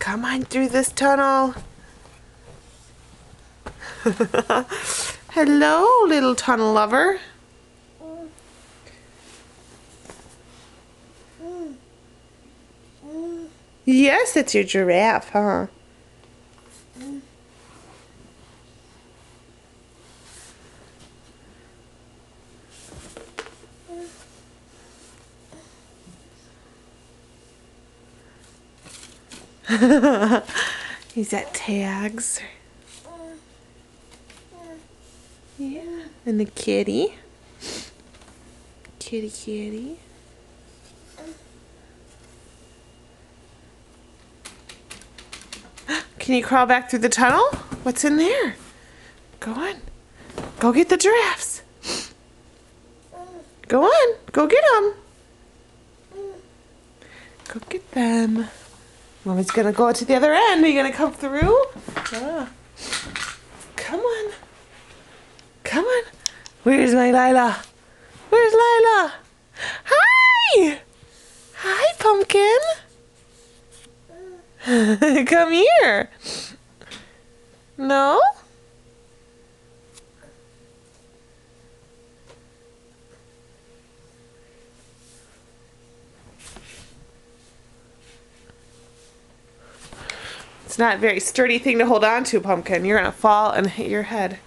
Come on through this tunnel. Hello, little tunnel lover. Yes, it's your giraffe, huh? He's at tags. Yeah, and the kitty. Kitty, kitty. Can you crawl back through the tunnel? What's in there? Go on. Go get the giraffes. Go on. Go get them. Go get them. Mommy's gonna go to the other end. Are you gonna come through? Ah. Come on. Come on. Where's my Lila? Where's Lila? Hi! Hi, Pumpkin. Come here. No? It's not a very sturdy thing to hold on to, Pumpkin. You're gonna fall and hit your head.